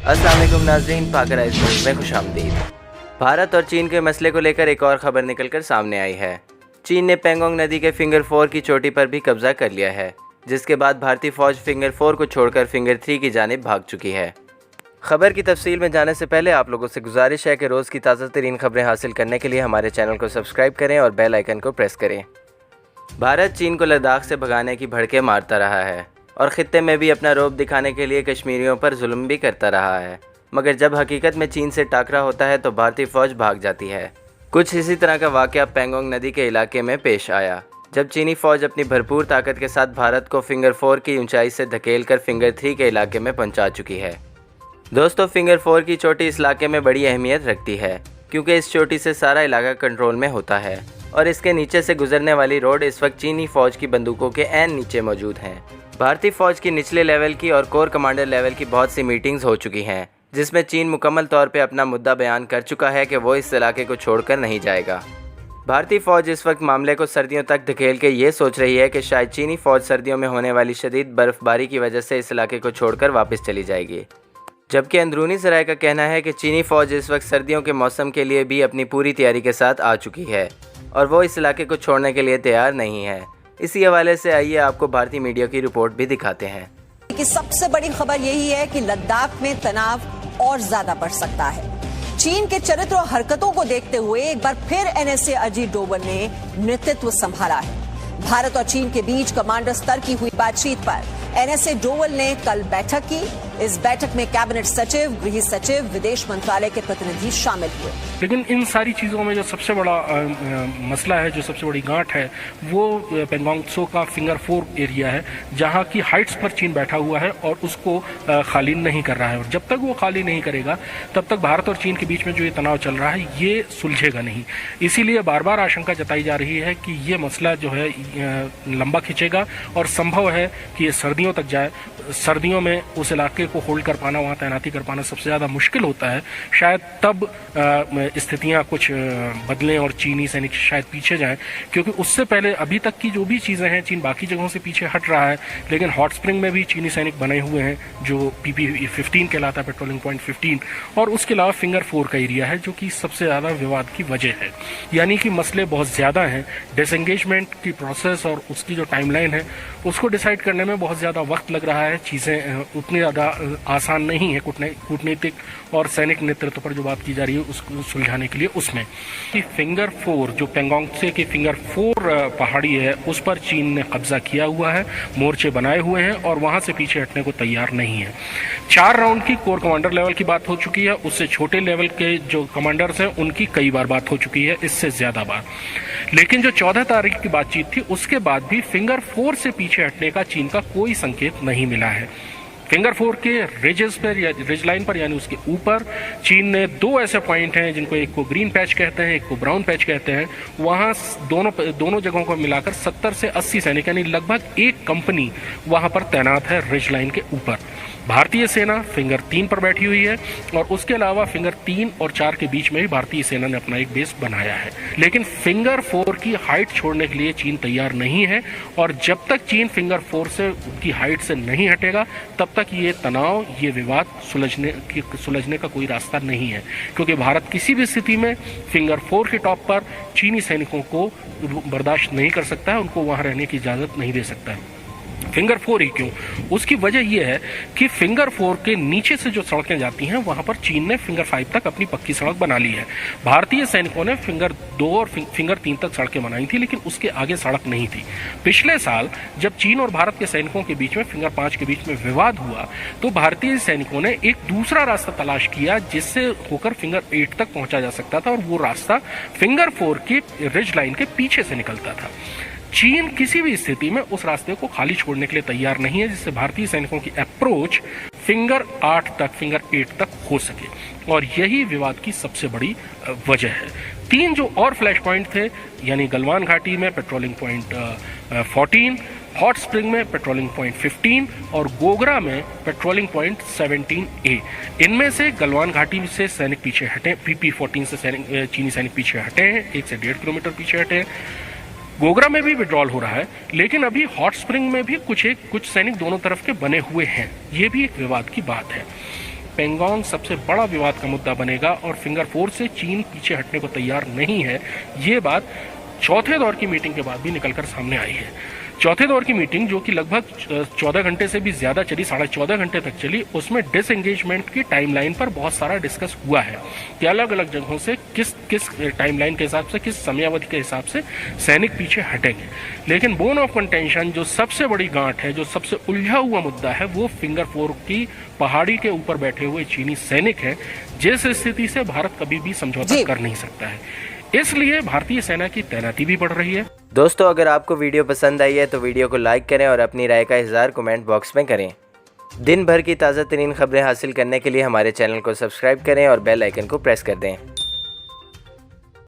अस्सलाम वालेकुम नाज़रीन, पाक राइस न्यूज़ में खुशामदीद। भारत और चीन के मसले को लेकर एक और खबर निकलकर सामने आई है। चीन ने पेंगोंग नदी के फिंगर 4 की चोटी पर भी कब्जा कर लिया है, जिसके बाद भारतीय फौज फिंगर 4 को छोड़कर फिंगर 3 की जानिब भाग चुकी है। खबर की तफसील में जाने से पहले आप लोगों से गुजारिश है कि रोज़ की ताज़ा तरीन खबरें हासिल करने के लिए हमारे चैनल को सब्सक्राइब करें और बेल आइकन को प्रेस करें। भारत चीन को लद्दाख से भगाने की भड़के मारता रहा है और ख़ित्ते में भी अपना रौब दिखाने के लिए कश्मीरियों पर जुल्म भी करता रहा है, मगर जब हकीकत में चीन से टाकरा होता है तो भारतीय फ़ौज भाग जाती है। कुछ इसी तरह का वाक़या पेंगोंग नदी के इलाके में पेश आया, जब चीनी फ़ौज अपनी भरपूर ताकत के साथ भारत को फिंगर 4 की ऊंचाई से धकेल कर फिंगर 3 के इलाके में पहुंचा चुकी है। दोस्तों, फिंगर 4 की चोटी इस इलाके में बड़ी अहमियत रखती है, क्योंकि इस चोटी से सारा इलाका कंट्रोल में होता है और इसके नीचे से गुजरने वाली रोड इस वक्त चीनी फ़ौज की बंदूकों के ऐन नीचे मौजूद हैं। भारतीय फ़ौज की निचले लेवल की और कोर कमांडर लेवल की बहुत सी मीटिंग्स हो चुकी हैं, जिसमें चीन मुकम्मल तौर पे अपना मुद्दा बयान कर चुका है कि वो इस इलाके को छोड़कर नहीं जाएगा। भारतीय फ़ौज इस वक्त मामले को सर्दियों तक धकेल के ये सोच रही है कि शायद चीनी फ़ौज सर्दियों में होने वाली शदीद बर्फ़बारी की वजह से इस इलाके को छोड़कर वापस चली जाएगी, जबकि अंदरूनी ज़राए का कहना है कि चीनी फ़ौज इस वक्त सर्दियों के मौसम के लिए भी अपनी पूरी तैयारी के साथ आ चुकी है और वो इस इलाके को छोड़ने के लिए तैयार नहीं है। इसी हवाले से आइए आपको भारतीय मीडिया की रिपोर्ट भी दिखाते हैं कि सबसे बड़ी खबर यही है कि लद्दाख में तनाव और ज्यादा बढ़ सकता है। चीन के चरित्र और हरकतों को देखते हुए एक बार फिर एनएसए अजीत डोवल ने नेतृत्व संभाला है। भारत और चीन के बीच कमांडर स्तर की हुई बातचीत पर एनएसए डोवल ने कल बैठक की। इस बैठक में कैबिनेट सचिव, गृह सचिव, विदेश मंत्रालय के प्रतिनिधि शामिल हुए। लेकिन इन सारी चीज़ों में जो सबसे बड़ा मसला है, जो सबसे बड़ी गांठ है, वो पेंगोंग त्सो का फिंगर 4 एरिया है, जहां की हाइट्स पर चीन बैठा हुआ है और उसको खाली नहीं कर रहा है। और जब तक वो खाली नहीं करेगा तब तक भारत और चीन के बीच में जो ये तनाव चल रहा है ये सुलझेगा नहीं। इसीलिए बार बार आशंका जताई जा रही है कि ये मसला जो है लंबा खिंचेगा और संभव है कि ये सर्दियों तक जाए। सर्दियों में उस इलाके को होल्ड कर पाना, वहाँ तैनाती कर पाना सबसे ज़्यादा मुश्किल होता है। शायद तब स्थितियाँ कुछ बदलें और चीनी सैनिक शायद पीछे जाएं, क्योंकि उससे पहले अभी तक की जो भी चीज़ें हैं, चीन बाकी जगहों से पीछे हट रहा है। लेकिन हॉट स्प्रिंग में भी चीनी सैनिक बने हुए हैं, जो PP-15 कहलाता है, पेट्रोलिंग पॉइंट 15, और उसके अलावा फिंगर 4 का एरिया है, जो कि सबसे ज़्यादा विवाद की वजह है। यानी कि मसले बहुत ज़्यादा हैं। डिसएंगेजमेंट की प्रोसेस और उसकी जो टाइमलाइन है उसको डिसाइड करने में बहुत ज़्यादा वक्त लग रहा है। चीज़ें उतनी ज़्यादा आसान नहीं है कूटनीतिक और सैनिक नेतृत्व पर जो बात की जा रही है उसको सुलझाने के लिए। उसमें कि फिंगर 4 जो पेंगोंग त्सो की फिंगर 4 पहाड़ी है, उस पर चीन ने कब्जा किया हुआ है, मोर्चे बनाए हुए हैं और वहां से पीछे हटने को तैयार नहीं है। 4 राउंड की कोर कमांडर लेवल की बात हो चुकी है, उससे छोटे लेवल के जो कमांडर्स हैं उनकी कई बार बात हो चुकी है, इससे ज्यादा बार। लेकिन जो 14 तारीख की बातचीत थी उसके बाद भी फिंगर 4 से पीछे हटने का चीन का कोई संकेत नहीं मिला है। फिंगर 4 के रिजेस पर या रिज लाइन पर, यानी उसके ऊपर, चीन ने 2 ऐसे पॉइंट हैं जिनको एक को ग्रीन पैच कहते हैं, एक को ब्राउन पैच कहते हैं। वहां दोनों जगहों को मिलाकर 70 से 80 सैनिक, यानी लगभग एक कंपनी वहां पर तैनात है रिज लाइन के ऊपर। भारतीय सेना फिंगर 3 पर बैठी हुई है और उसके अलावा फिंगर 3 और 4 के बीच में भी भारतीय सेना ने अपना एक बेस बनाया है। लेकिन फिंगर 4 की हाइट छोड़ने के लिए चीन तैयार नहीं है और जब तक चीन फिंगर 4 से की हाइट से नहीं हटेगा तब तक ये तनाव, ये विवाद सुलझने का कोई रास्ता नहीं है, क्योंकि भारत किसी भी स्थिति में फिंगर 4 के टॉप पर चीनी सैनिकों को बर्दाश्त नहीं कर सकता है, उनको वहां रहने की इजाजत नहीं दे सकता है। फिंगर 4 ही क्यों? उसकी वजह यह है कि फिंगर 4 के नीचे से जो सड़कें जाती हैं वहां पर चीन ने फिंगर 5 तक अपनी पक्की सड़क बना ली है। भारतीय सैनिकों ने फिंगर 2 और फिंगर 3 तक सड़कें बनाई थी, लेकिन उसके आगे सड़क नहीं थी। पिछले साल जब चीन और भारत के सैनिकों के बीच में फिंगर 5 के बीच में विवाद हुआ तो भारतीय सैनिकों ने एक दूसरा रास्ता तलाश किया जिससे होकर फिंगर 8 तक पहुंचा जा सकता था, और वो रास्ता फिंगर 4 की रिज लाइन के पीछे से निकलता था। चीन किसी भी स्थिति में उस रास्ते को खाली छोड़ने के लिए तैयार नहीं है, जिससे भारतीय सैनिकों की अप्रोच फिंगर 8 तक, फिंगर 8 तक हो सके, और यही विवाद की सबसे बड़ी वजह है। 3 जो और फ्लैश पॉइंट थे, यानी गलवान घाटी में पेट्रोलिंग पॉइंट 14, हॉट स्प्रिंग में पेट्रोलिंग पॉइंट 15 और गोगरा में पेट्रोलिंग पॉइंट 17A, इनमें से गलवान घाटी से सैनिक पीछे हटे, PP-14 से चीनी सैनिक पीछे हटे हैं, 1 से 1.5 किलोमीटर पीछे हटे हैं। गोगरा में भी विड्रॉल हो रहा है, लेकिन अभी हॉट स्प्रिंग में भी कुछ सैनिक दोनों तरफ के बने हुए हैं। ये भी एक विवाद की बात है। पेंगोंग सबसे बड़ा विवाद का मुद्दा बनेगा और फिंगर 4 से चीन पीछे हटने को तैयार नहीं है। ये बात चौथे दौर की मीटिंग के बाद भी निकलकर सामने आई है। चौथे दौर की मीटिंग जो कि लगभग 14 घंटे से भी ज्यादा चली, 14.5 घंटे तक चली, उसमें डिसएंगेजमेंट की टाइमलाइन पर बहुत सारा डिस्कस हुआ है कि अलग अलग जगहों से किस टाइमलाइन के हिसाब से, किस समयावधि के हिसाब से सैनिक पीछे हटेंगे। लेकिन बोन ऑफ कंटेंशन, जो सबसे बड़ी गांठ है, जो सबसे उलझा हुआ मुद्दा है, वो फिंगर 4 की पहाड़ी के ऊपर बैठे हुए चीनी सैनिक है, जिस स्थिति से भारत कभी भी समझौता कर नहीं सकता है। इसलिए भारतीय सेना की तैनाती भी बढ़ रही है। दोस्तों, अगर आपको वीडियो पसंद आई है तो वीडियो को लाइक करें और अपनी राय का इज़हार कमेंट बॉक्स में करें। दिन भर की ताज़ा तरीन खबरें हासिल करने के लिए हमारे चैनल को सब्सक्राइब करें और बेल आइकन को प्रेस कर दें।